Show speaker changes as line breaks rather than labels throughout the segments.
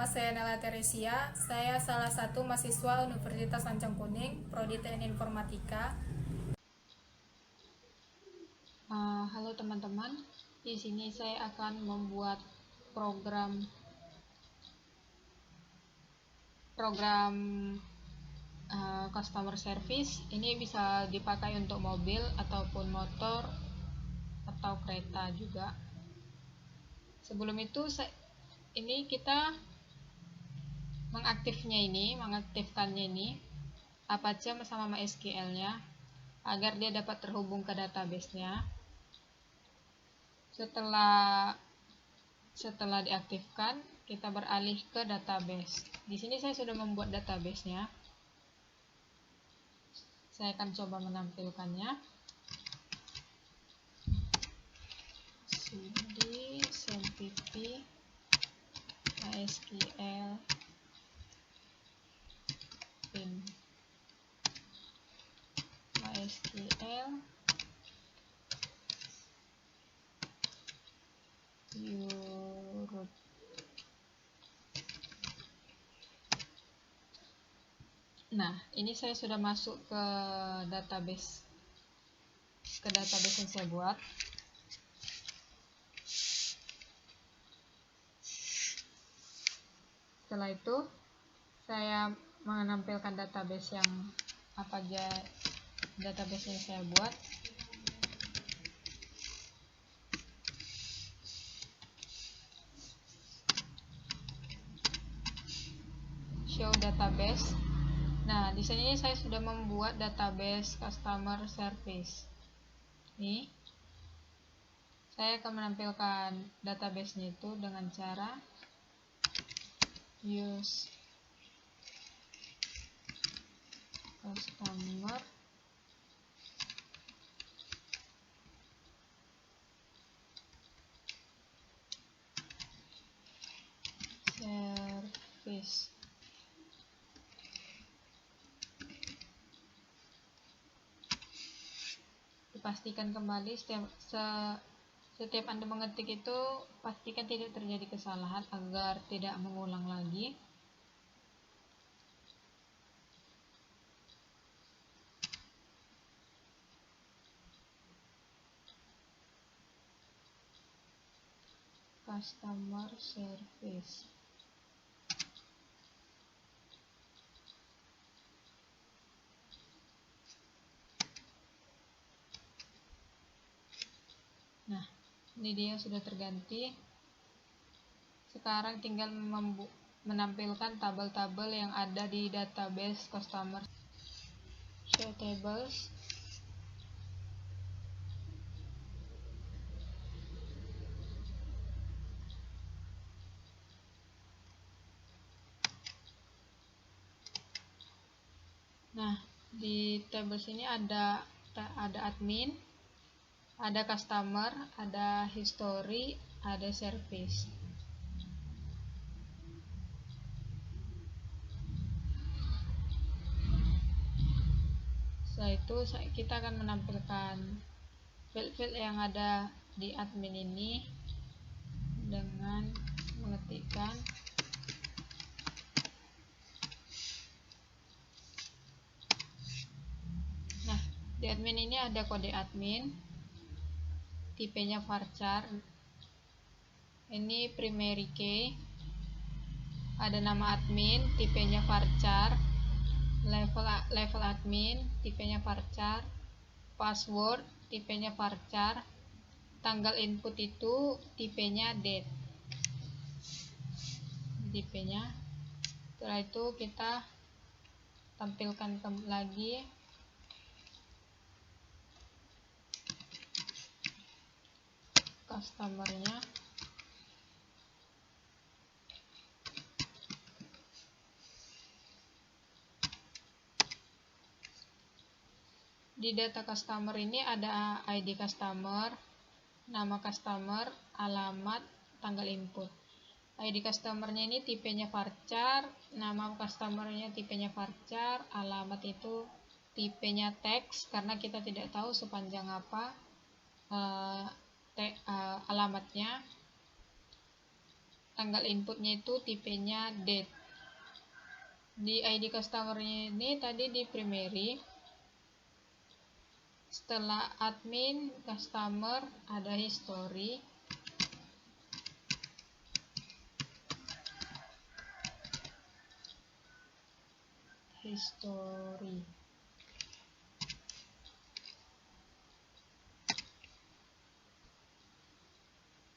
saya Nela Teresia. Saya salah satu mahasiswa Universitas Lancang Kuning, Prodi Teknik Informatika.
Halo teman-teman, di sini saya akan membuat program customer service. Ini bisa dipakai untuk mobil ataupun motor atau kereta juga. Sebelum itu, ini kita mengaktifkannya ini Apache sama MySQL-nya agar dia dapat terhubung ke database-nya. Setelah diaktifkan, kita beralih ke database. Di sini saya sudah membuat database-nya. Saya akan coba menampilkannya. cd cmpp mysql bin mysql root. Nah, ini saya sudah masuk ke database yang saya buat. Setelah itu, saya menampilkan database yang database yang saya buat. Show database. Nah, di sini saya sudah membuat database customer service. Nih, saya akan menampilkan database-nya itu dengan cara use customer service. Dipastikan kembali setiap Anda mengetik itu, pastikan tidak terjadi kesalahan agar tidak mengulang lagi. Customer service. Nah, ini dia sudah terganti. Sekarang tinggal menampilkan tabel-tabel yang ada di database customer. Show tables. Nah, di tables ini ada admin, ada customer, ada history, ada service. Setelah itu kita akan menampilkan field-field yang ada di admin ini dengan mengetikkan di admin ini ada kode admin, tipenya varchar, ini primary key, ada nama admin, tipenya varchar, level admin, tipenya varchar, password, tipenya varchar, tanggal input itu tipenya date, tipenya. Setelah itu kita tampilkan lagi customer-nya. Di data customer ini ada ID customer, nama customer, alamat, tanggal input. ID customer-nya ini tipenya varchar, nama customer-nya tipenya varchar, alamat itu tipenya teks karena kita tidak tahu sepanjang apa alamatnya. tanggal inputnya itu tipenya date. Di ID customer-nya ini tadi di primary, setelah admin customer ada history,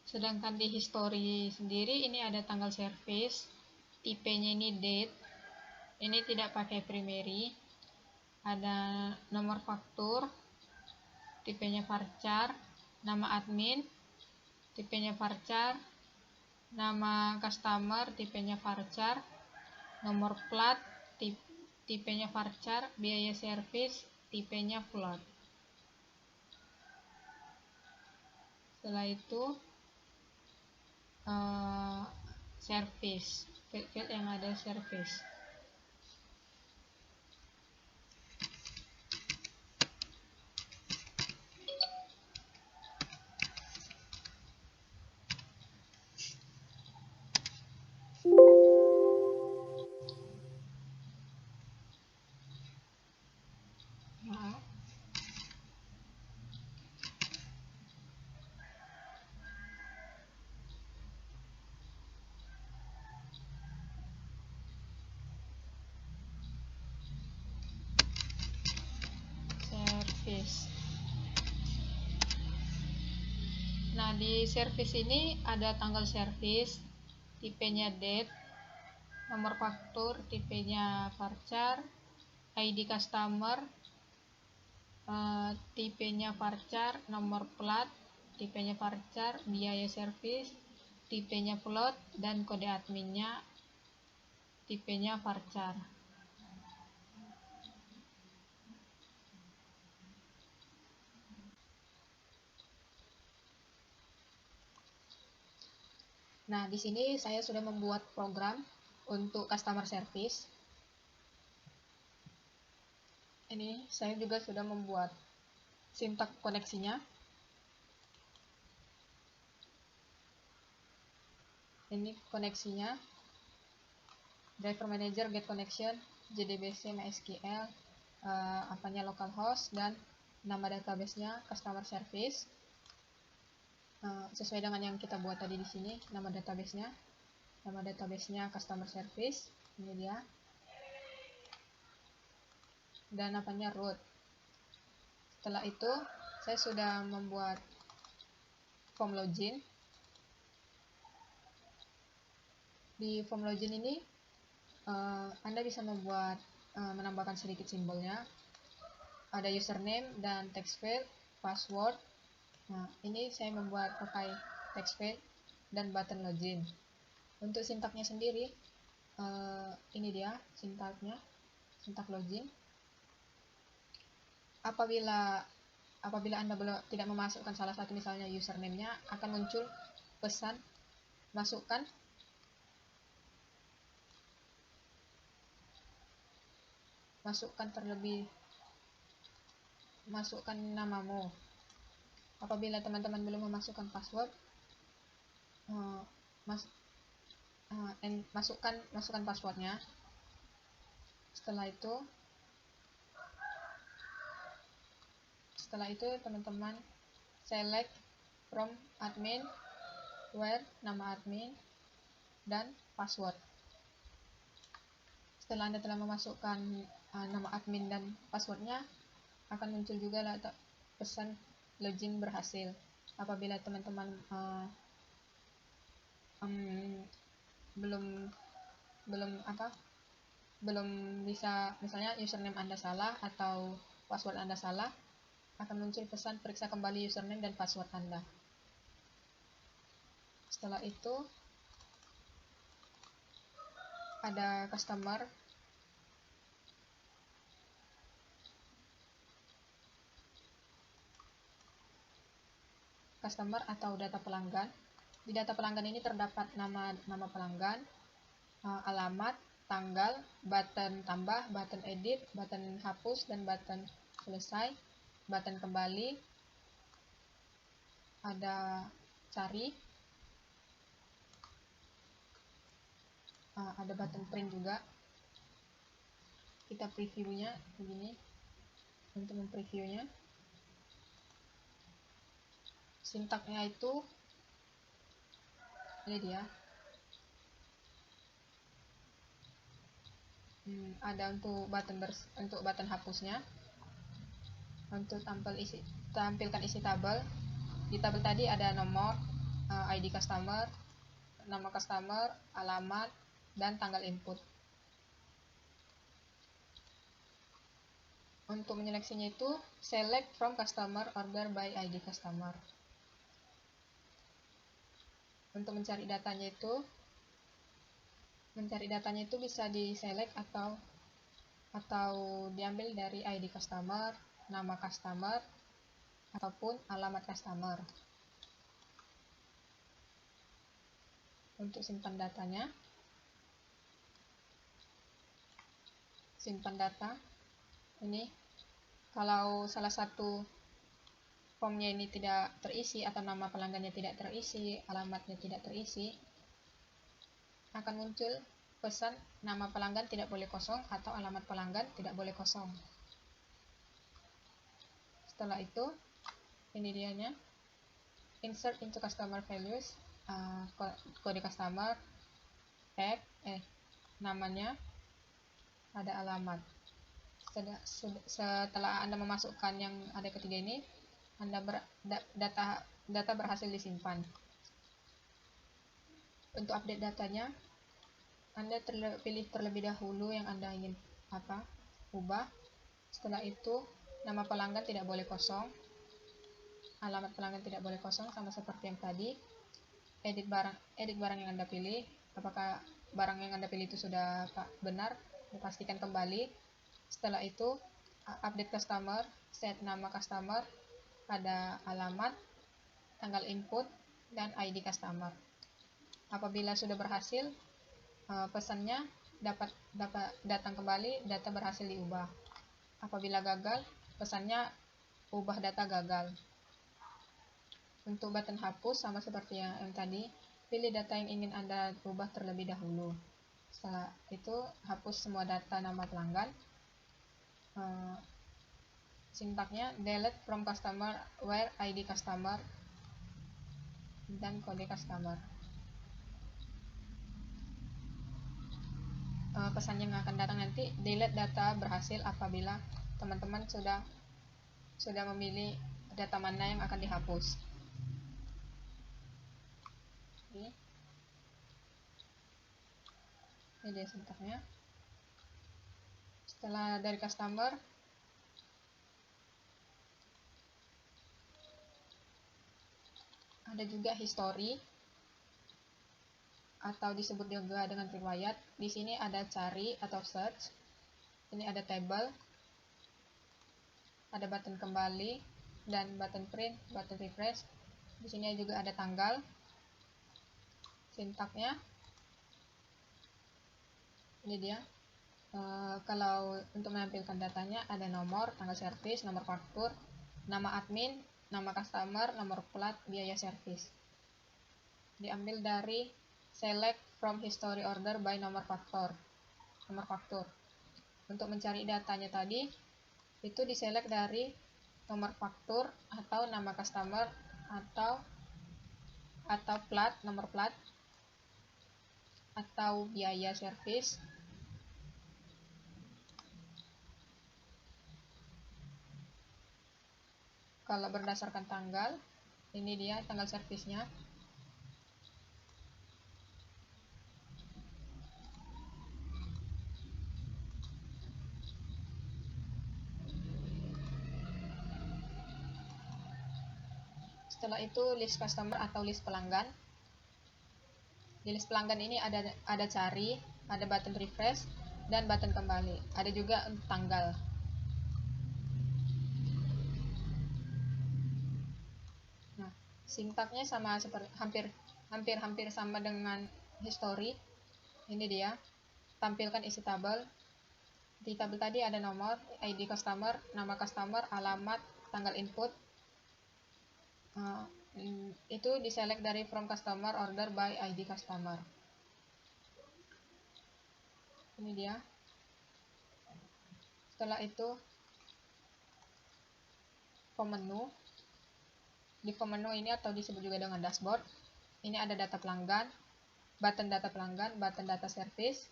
sedangkan di history sendiri ini ada tanggal service, tipenya ini date, ini tidak pakai primary, ada nomor faktur, tipenya varchar, nama admin, tipenya varchar, nama customer, tipenya varchar, nomor plat, tipenya varchar, biaya service, tipenya float. Setelah itu service, field yang ada service. Nah, di service ini ada tanggal service, tipenya date, nomor faktur, tipenya varchar, ID customer, tipenya varchar, nomor plat, tipenya varchar, biaya service, tipenya float, dan kode adminnya tipenya varchar. Nah, di sini saya sudah membuat program untuk customer service. Ini saya juga sudah membuat sintak koneksinya. Ini koneksinya. Driver manager, get connection, JDBC, MySQL, localhost, dan nama database-nya customer service. Sesuai dengan yang kita buat tadi di sini, nama database-nya customer service, ini dia, dan root. Setelah itu saya sudah membuat form login. Di form login ini Anda bisa membuat menambahkan sedikit simbolnya, ada username dan text field, password. Nah, ini saya membuat pakai text field dan button login. Untuk sintaknya sendiri, ini dia sintaknya, sintak login. Apabila Anda tidak memasukkan salah satu, misalnya username-nya, akan muncul pesan masukkan masukkan namamu. Apabila teman-teman belum memasukkan password, masukkan passwordnya. Setelah itu teman-teman select from admin where nama admin dan password. Setelah Anda telah memasukkan nama admin dan passwordnya, akan muncul juga pesan login berhasil. Apabila teman-teman belum bisa, misalnya username Anda salah atau password Anda salah, akan muncul pesan periksa kembali username dan password Anda. Setelah itu ada customer atau data pelanggan. Di data pelanggan ini terdapat nama pelanggan, alamat, tanggal, button tambah, button edit, button hapus, dan button selesai, button kembali, ada cari, ada button print juga. Kita previewnya begini. Untuk mempreviewnya, sintaknya itu ini dia. Ada untuk button hapusnya. Untuk tampilkan isi tabel. Di tabel tadi ada nomor, ID customer, nama customer, alamat, dan tanggal input. Untuk menyeleksinya itu select from customer order by ID customer. Untuk mencari datanya itu bisa di select atau diambil dari ID customer, nama customer, ataupun alamat customer. Untuk simpan datanya, simpan data ini. Kalau salah satu formnya ini tidak terisi atau nama pelanggannya tidak terisi, alamatnya tidak terisi, akan muncul pesan nama pelanggan tidak boleh kosong atau alamat pelanggan tidak boleh kosong. Setelah itu, ini dianya, insert into customer values, kode customer, tag, namanya, ada alamat. Setelah Anda memasukkan yang ada ketiga ini, data berhasil disimpan. Untuk update datanya, Anda pilih terlebih dahulu yang Anda ingin ubah. Setelah itu, nama pelanggan tidak boleh kosong, alamat pelanggan tidak boleh kosong, sama seperti yang tadi. Edit barang yang Anda pilih, apakah barang yang Anda pilih itu sudah benar, dipastikan kembali. Setelah itu, update customer, set nama customer, ada alamat, tanggal input, dan ID customer. Apabila sudah berhasil, pesannya dapat datang kembali, data berhasil diubah. Apabila gagal, pesannya ubah data gagal. Untuk button hapus, sama seperti yang tadi, pilih data yang ingin Anda ubah terlebih dahulu. Setelah itu, hapus semua data nama pelanggan. Sintaknya delete from customer where ID customer dan kode customer. Pesan yang akan datang nanti, delete data berhasil apabila teman-teman sudah memilih data mana yang akan dihapus. Ini dia sintaknya. Setelah dari customer, ada juga history atau disebut juga dengan riwayat. Di sini ada cari atau search. Ini ada table, ada button kembali dan button print, button refresh. Di sini juga ada tanggal. Sintaknya ini dia. Kalau untuk menampilkan datanya ada nomor, tanggal servis, nomor faktur, nama admin, nama customer, nomor plat, biaya servis. Diambil dari select from history order by nomor faktur. Untuk mencari datanya tadi, itu diselect dari nomor faktur atau nama customer atau plat, nomor plat, atau biaya servis. Kalau berdasarkan tanggal, ini dia tanggal servisnya. Setelah itu list customer atau list pelanggan. Di list pelanggan ini ada cari, ada button refresh, dan button kembali. Ada juga tanggal. Nah, sintaknya sama seperti hampir sama dengan history. Ini dia. Tampilkan isi tabel. Di tabel tadi ada nomor, ID customer, nama customer, alamat, tanggal input. Itu diselect dari from customer order by ID customer. Ini dia. Setelah itu form menu. Di form menu ini atau disebut juga dengan dashboard, ini ada data pelanggan, button data pelanggan, button data service,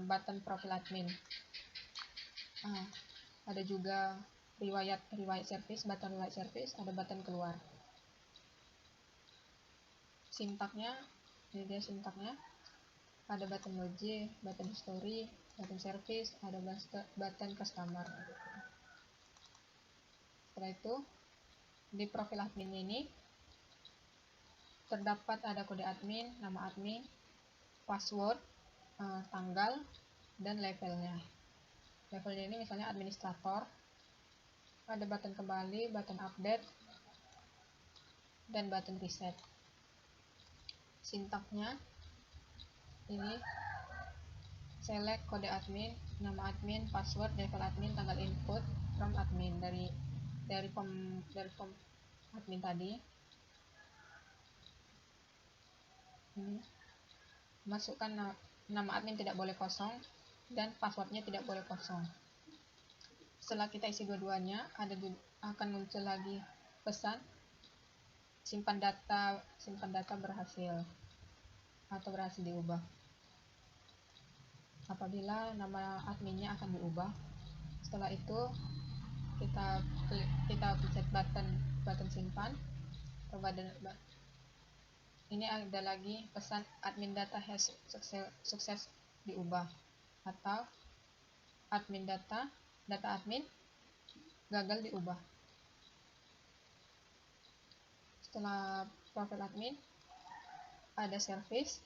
button profil admin. Ada juga riwayat service, button riwayat service, ada button keluar. Sintaknya, ini dia sintaknya. Ada button login, button history, button service, ada button customer. Setelah itu, di profil admin ini terdapat ada kode admin, nama admin, password, tanggal, dan levelnya. Levelnya ini misalnya administrator, ada button kembali, button update, dan button reset. Sintaknya ini select kode admin, nama admin, password, level admin, tanggal input from admin dari form admin tadi. Ini masukkan nama admin tidak boleh kosong dan passwordnya tidak boleh kosong. Setelah kita isi dua-duanya, akan muncul lagi pesan simpan data berhasil atau berhasil diubah. Apabila nama adminnya akan diubah, setelah itu kita pencet button simpan. Ini ada lagi pesan admin data has sukses diubah, atau admin data admin gagal diubah. Setelah profil admin ada service.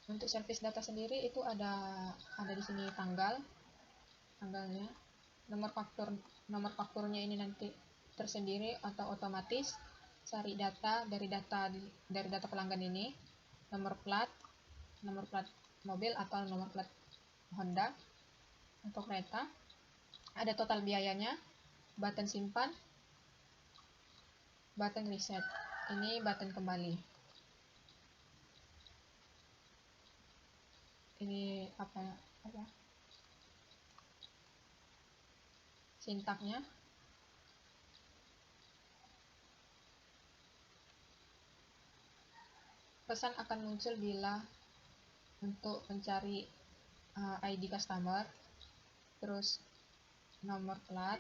Untuk service data sendiri itu ada di sini tanggalnya, nomor fakturnya ini nanti tersendiri atau otomatis. Cari data dari data pelanggan ini, nomor plat mobil atau nomor plat Honda atau kereta. Ada total biayanya, button simpan, button reset. Ini button kembali. Ini apa sintaknya. Pesan akan muncul bila untuk mencari ID customer, terus nomor plat.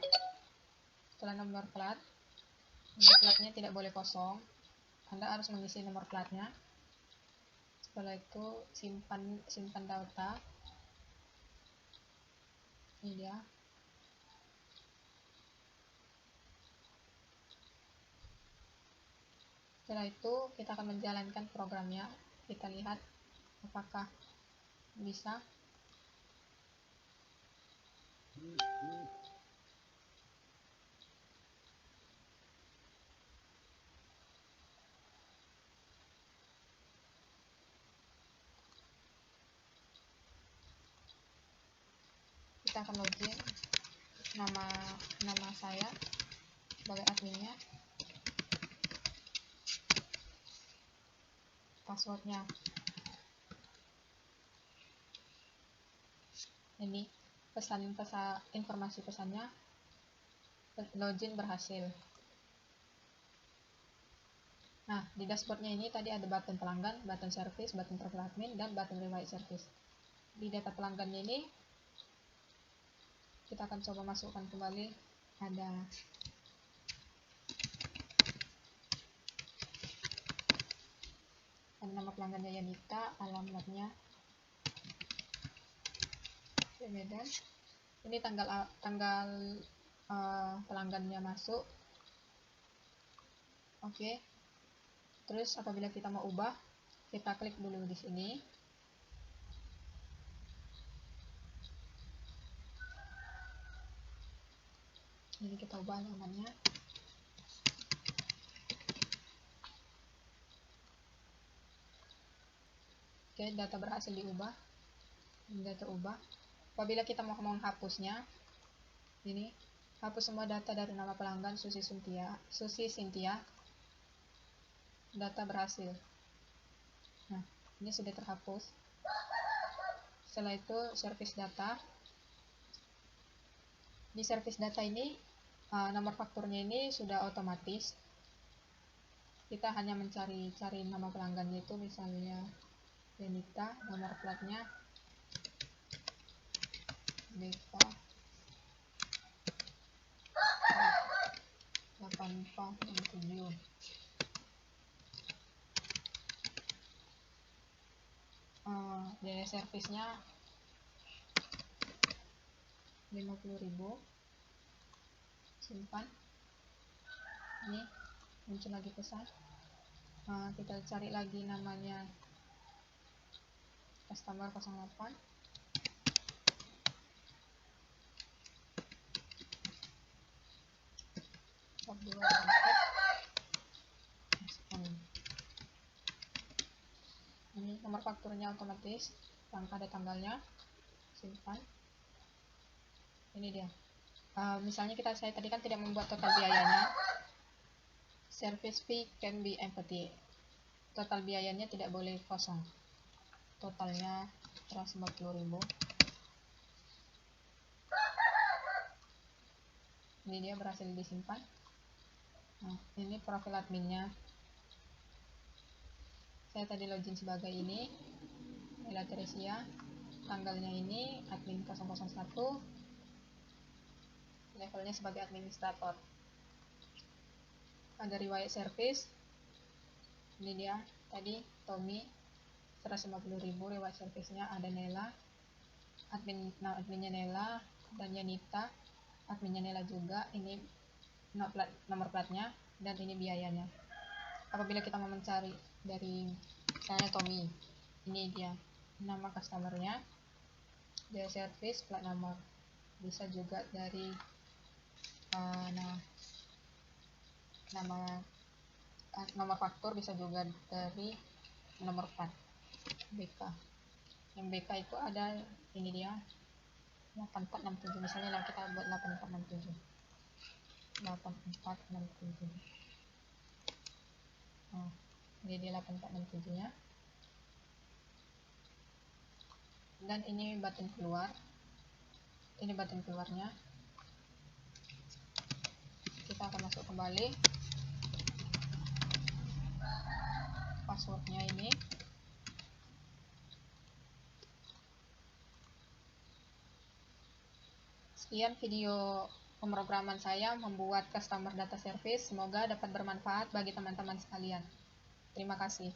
Setelah nomor platnya tidak boleh kosong, Anda harus mengisi nomor platnya. Setelah itu simpan data. Ini dia. Setelah itu kita akan menjalankan programnya. Kita lihat apakah bisa. Kita akan login, nama saya sebagai adminnya, passwordnya ini, informasi pesannya, login berhasil. Nah, di dashboardnya ini tadi ada button pelanggan, button service, button profil admin, dan button riwayat service. Di data pelanggannya ini kita akan coba masukkan kembali. Ada nama pelanggannya Yanita, alamatnya Medan. Ini tanggal pelanggannya masuk. Oke. Terus apabila kita mau ubah, kita klik dulu di sini. Jadi kita ubah namanya. Oke, data berhasil diubah. Data ubah. Apabila kita mau menghapusnya, ini hapus semua data dari nama pelanggan Susi Cynthia. data berhasil. Nah, ini sudah terhapus. Setelah itu service data. Di service data ini nomor fakturnya ini sudah otomatis. Kita hanya mencari nama pelanggannya, itu misalnya Benita, nomor platnya BK 8467. Biaya servisnya 50.000. Simpan. Ini muncul lagi pesan. Kita cari lagi namanya customer 08. Tab 2 dompet. Ini nomor fakturnya otomatis, tanpa ada tanggalnya. Simpan. Ini dia. Misalnya saya tadi kan tidak membuat total biayanya. Service fee can be empty. Total biayanya tidak boleh kosong. Totalnya 150.000. Ini dia berhasil disimpan. Nah, ini profil adminnya. Saya tadi login sebagai ini, Ella Teresia. Tanggalnya ini admin 001. Levelnya sebagai administrator. Ada riwayat service. Ini dia tadi Tommy 150.000 riwayat servicenya. Ada Nela, adminnya Nela, dan Yanita, adminnya Nela juga. Ini nomor platnya, dan ini biayanya. Apabila kita mau mencari dari misalnya Tommy, ini dia nama customernya, biaya service, plat nomor. Bisa juga dari nomor faktur, bisa juga dari nomor plat BK. Yang BK itu ada, ini dia 8467. Misalnya kita buat 8467. Ini dia 8467 nya. Dan ini button keluar. Ini button keluarnya. Kita akan masuk kembali. Passwordnya ini. Sekian video pemrograman saya membuat customer data service. Semoga dapat bermanfaat bagi teman-teman sekalian. Terima kasih.